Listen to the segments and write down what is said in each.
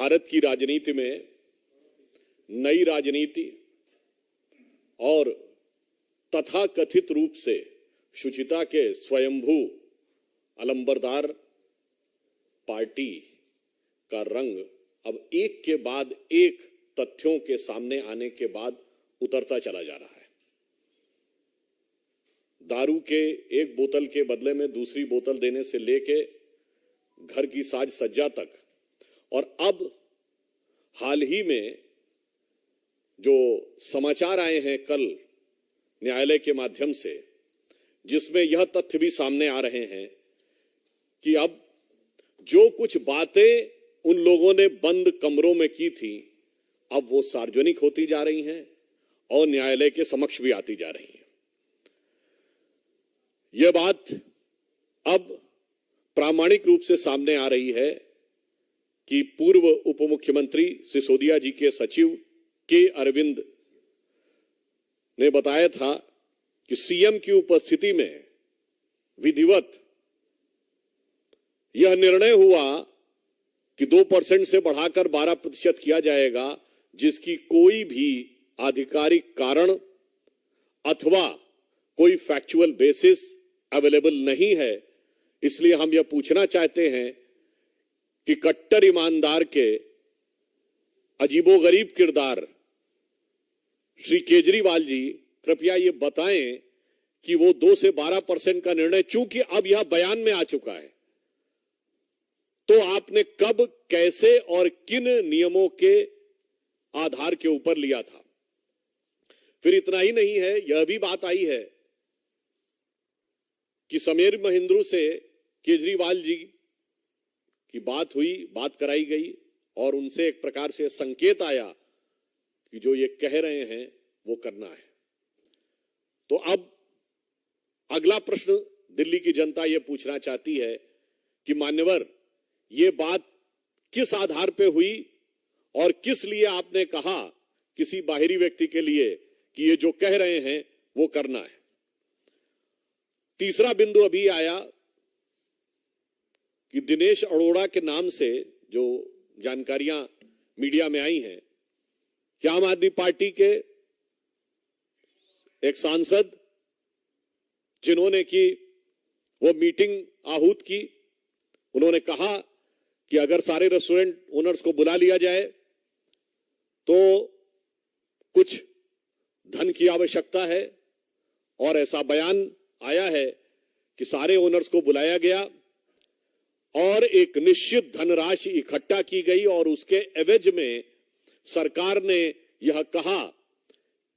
भारत की राजनीति में नई राजनीति और तथाकथित रूप से शुचिता के स्वयंभू अलंबरदार पार्टी का रंग अब एक के बाद एक तथ्यों के सामने आने के बाद उतरता चला जा रहा है। दारू के एक बोतल के बदले में दूसरी बोतल देने से लेके घर की साज सज्जा तक, और अब हाल ही में जो समाचार आए हैं कल न्यायालय के माध्यम से, जिसमें यह तथ्य भी सामने आ रहे हैं कि अब जो कुछ बातें उन लोगों ने बंद कमरों में की थी अब वो सार्वजनिक होती जा रही हैं और न्यायालय के समक्ष भी आती जा रही हैं। यह बात अब प्रामाणिक रूप से सामने आ रही है कि पूर्व उप मुख्यमंत्री सिसोदिया जी के सचिव के अरविंद ने बताया था कि सीएम की उपस्थिति में विधिवत यह निर्णय हुआ कि 2% से बढ़ाकर 12% किया जाएगा, जिसकी कोई भी आधिकारिक कारण अथवा कोई फैक्चुअल बेसिस अवेलेबल नहीं है। इसलिए हम यह पूछना चाहते हैं कि कट्टर ईमानदार के अजीबोगरीब किरदार श्री केजरीवाल जी कृपया ये बताएं कि वो 2 से 12% का निर्णय, चूंकि अब यह बयान में आ चुका है, तो आपने कब, कैसे और किन नियमों के आधार के ऊपर लिया था। फिर इतना ही नहीं है, यह भी बात आई है कि समीर महेंद्रू से केजरीवाल जी की बात हुई, बात कराई गई और उनसे एक प्रकार से संकेत आया कि जो ये कह रहे हैं वो करना है। तो अब अगला प्रश्न दिल्ली की जनता ये पूछना चाहती है कि मान्यवर, ये बात किस आधार पे हुई और किस लिए आपने कहा किसी बाहरी व्यक्ति के लिए कि ये जो कह रहे हैं वो करना है। तीसरा बिंदु अभी आया कि दिनेश अरोड़ा के नाम से जो जानकारियां मीडिया में आई हैं कि आम आदमी पार्टी के एक सांसद जिन्होंने की वो मीटिंग आहूत की, उन्होंने कहा कि अगर सारे रेस्टोरेंट ओनर्स को बुला लिया जाए तो कुछ धन की आवश्यकता है, और ऐसा बयान आया है कि सारे ओनर्स को बुलाया गया और एक निश्चित धनराशि इकट्ठा की गई और उसके एवज में सरकार ने यह कहा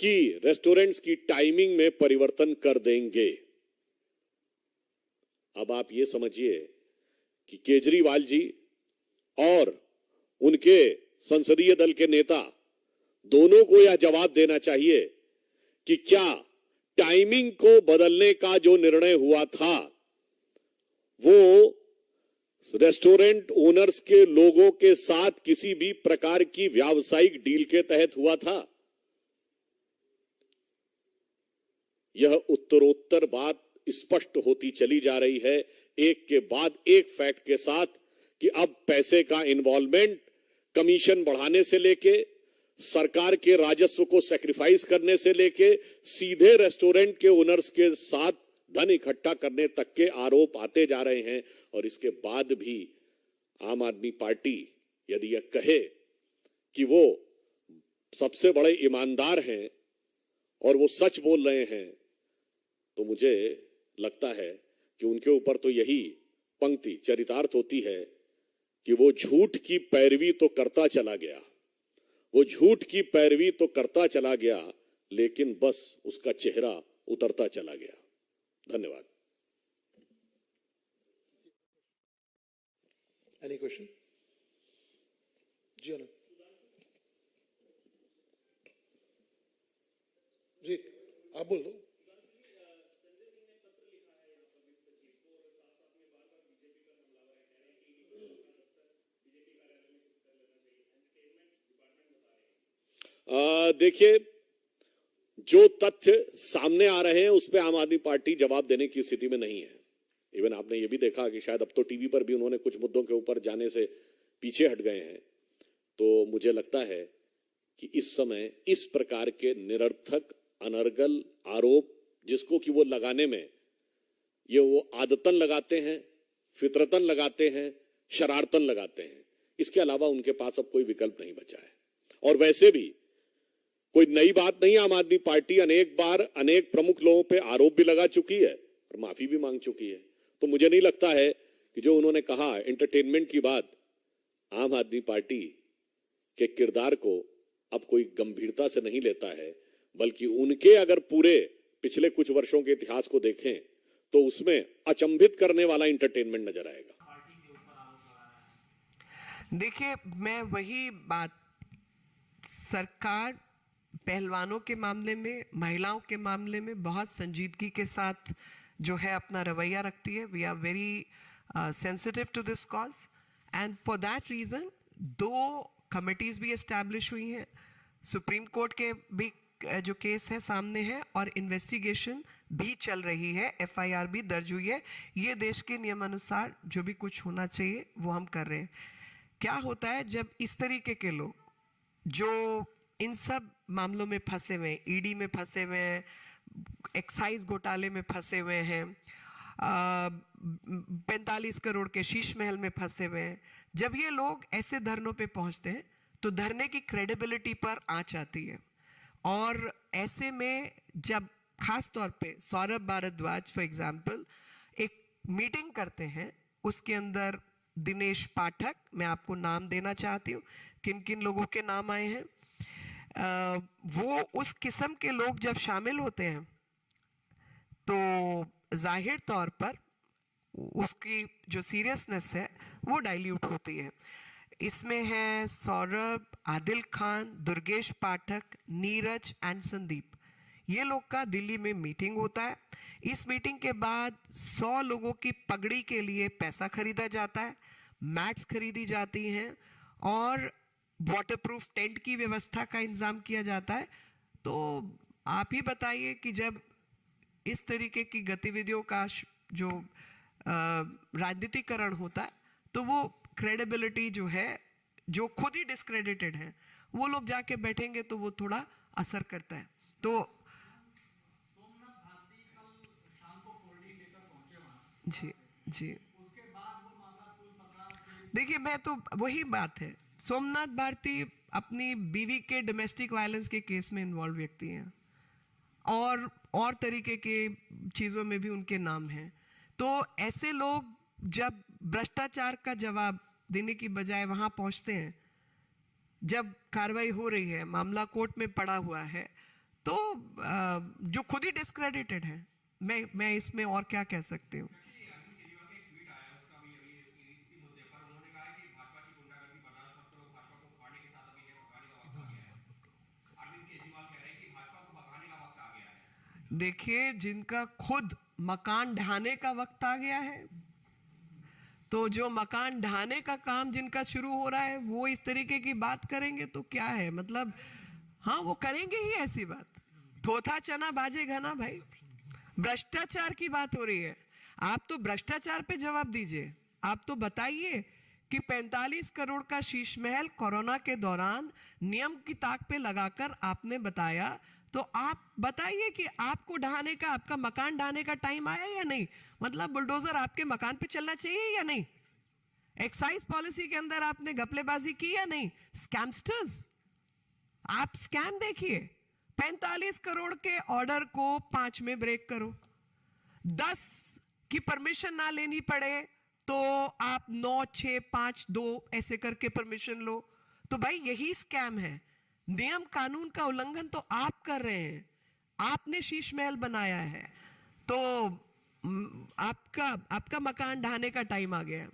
कि रेस्टोरेंट्स की टाइमिंग में परिवर्तन कर देंगे। अब आप ये समझिए कि केजरीवाल जी और उनके संसदीय दल के नेता दोनों को यह जवाब देना चाहिए कि क्या टाइमिंग को बदलने का जो निर्णय हुआ था वो रेस्टोरेंट ओनर्स के लोगों के साथ किसी भी प्रकार की व्यावसायिक डील के तहत हुआ था। यह उत्तरोत्तर बात स्पष्ट होती चली जा रही है, एक के बाद एक फैक्ट के साथ, कि अब पैसे का इन्वॉल्वमेंट कमीशन बढ़ाने से लेके, सरकार के राजस्व को सैक्रिफाइस करने से लेके, सीधे रेस्टोरेंट के ओनर्स के साथ धन इकट्ठा करने तक के आरोप आते जा रहे हैं। और इसके बाद भी आम आदमी पार्टी यदि यह कहे कि वो सबसे बड़े ईमानदार हैं और वो सच बोल रहे हैं, तो मुझे लगता है कि उनके ऊपर तो यही पंक्ति चरितार्थ होती है कि वो झूठ की पैरवी तो करता चला गया, वो झूठ की पैरवी तो करता चला गया, लेकिन बस उसका चेहरा उतरता चला गया। धन्यवाद। Any question? जी आनंद जी, आप बोल दो। देखिए, जो तथ्य सामने आ रहे हैं उस पे आम आदमी पार्टी जवाब देने की स्थिति में नहीं है। इवन आपने ये भी देखा कि शायद अब तो टीवी पर भी उन्होंने कुछ मुद्दों के ऊपर जाने से पीछे हट गए हैं। तो मुझे लगता है कि इस समय इस प्रकार के निरर्थक अनर्गल आरोप जिसको कि वो लगाने में ये वो आदतन लगाते हैं, फितरतन लगाते हैं, शरारतन लगाते हैं, इसके अलावा उनके पास अब कोई विकल्प नहीं बचा है। और वैसे भी कोई नई बात नहीं, आम आदमी पार्टी अनेक बार अनेक प्रमुख लोगों पे आरोप भी लगा चुकी है और माफी भी मांग चुकी है। तो मुझे नहीं लगता है कि जो उन्होंने कहा एंटरटेनमेंट की बात, आम आदमी पार्टी के किरदार को अब कोई गंभीरता से नहीं लेता है, बल्कि उनके अगर पूरे पिछले कुछ वर्षों के इतिहास को देखें तो उसमें अचंभित करने वाला एंटरटेनमेंट नजर आएगा। देखिए, मैं वही बात, सरकार पहलवानों के मामले में, महिलाओं के मामले में बहुत संजीदगी के साथ जो है अपना रवैया रखती है। We are very sensitive to this cause and for that reason 2 committees भी एस्टैब्लिश हुई हैं। सुप्रीम कोर्ट के भी जो केस है सामने है और इन्वेस्टिगेशन भी चल रही है, FIR भी दर्ज हुई है। ये देश के नियमानुसार जो भी कुछ होना चाहिए वो हम कर रहे हैं। क्या होता है जब इस तरीके के लोग जो इन सब मामलों में फंसे हुए हैं, ED में फंसे हुए हैं, एक्साइज घोटाले में फंसे हुए हैं, 45 करोड़ के शीश महल में फंसे हुए हैं, जब ये लोग ऐसे धरनों पे पहुंचते हैं तो धरने की क्रेडिबिलिटी पर आंच आती है। और ऐसे में जब खास तौर पे सौरभ भारद्वाज फॉर एग्जाम्पल एक मीटिंग करते हैं, उसके अंदर दिनेश पाठक, मैं आपको नाम देना चाहती हूँ किन किन लोगों के नाम आए हैं, वो उस किस्म के लोग जब शामिल होते हैं तो जाहिर तौर पर उसकी जो सीरियसनेस है वो डाइल्यूट होती है। इसमें है सौरभ, आदिल खान, दुर्गेश पाठक, नीरज एंड संदीप। ये लोग का दिल्ली में मीटिंग होता है। इस मीटिंग के बाद 100 लोगों की पगड़ी के लिए पैसा खरीदा जाता है, मैट्स खरीदी जाती हैं और वाटरप्रूफ टेंट की व्यवस्था का इंतजाम किया जाता है। तो आप ही बताइए कि जब इस तरीके की गतिविधियों का जो राजनीतिकरण होता है तो वो क्रेडिबिलिटी जो है, जो खुद ही डिस्क्रेडिटेड है, वो लोग जाके बैठेंगे तो वो थोड़ा असर करता है। तो जी जी, देखिए मैं तो वही बात है, सोमनाथ भारती अपनी बीवी के डोमेस्टिक वायलेंस के केस में इन्वॉल्व व्यक्ति हैं और तरीके के चीज़ों में भी उनके नाम हैं। तो ऐसे लोग जब भ्रष्टाचार का जवाब देने की बजाय वहाँ पहुँचते हैं, जब कार्रवाई हो रही है, मामला कोर्ट में पड़ा हुआ है, तो जो खुद ही डिस्क्रेडिटेड है, मैं इसमें और क्या कह सकती हूँ। देखिए, जिनका खुद मकान ढहाने का वक्त आ गया है, तो जो मकान ढहाने का काम जिनका शुरू हो रहा है वो इस तरीके की बात करेंगे तो क्या है, मतलब हाँ वो करेंगे ही ऐसी बात। थोथा चना बाजेगा ना भाई। भ्रष्टाचार की बात हो रही है, आप तो भ्रष्टाचार पे जवाब दीजिए। आप तो बताइए कि 45 करोड़ का शीश महल कोरोना के दौरान नियम की ताक पे लगाकर आपने बताया, तो आप बताइए कि आपको ढहाने का, आपका मकान ढहाने का टाइम आया या नहीं। मतलब बुलडोजर आपके मकान पे चलना चाहिए या नहीं। एक्साइज पॉलिसी के अंदर आपने घपलेबाजी की या नहीं। स्कैमस्टर्स, आप स्कैम देखिए। 45 करोड़ के ऑर्डर को 5 में ब्रेक करो, 10 की परमिशन ना लेनी पड़े तो आप 9, 6, 5, 2 ऐसे करके परमिशन लो। तो भाई यही स्कैम है। नियम कानून का उल्लंघन तो आप कर रहे हैं, आपने शीश महल बनाया है, तो आपका मकान ढहाने का टाइम आ गया है।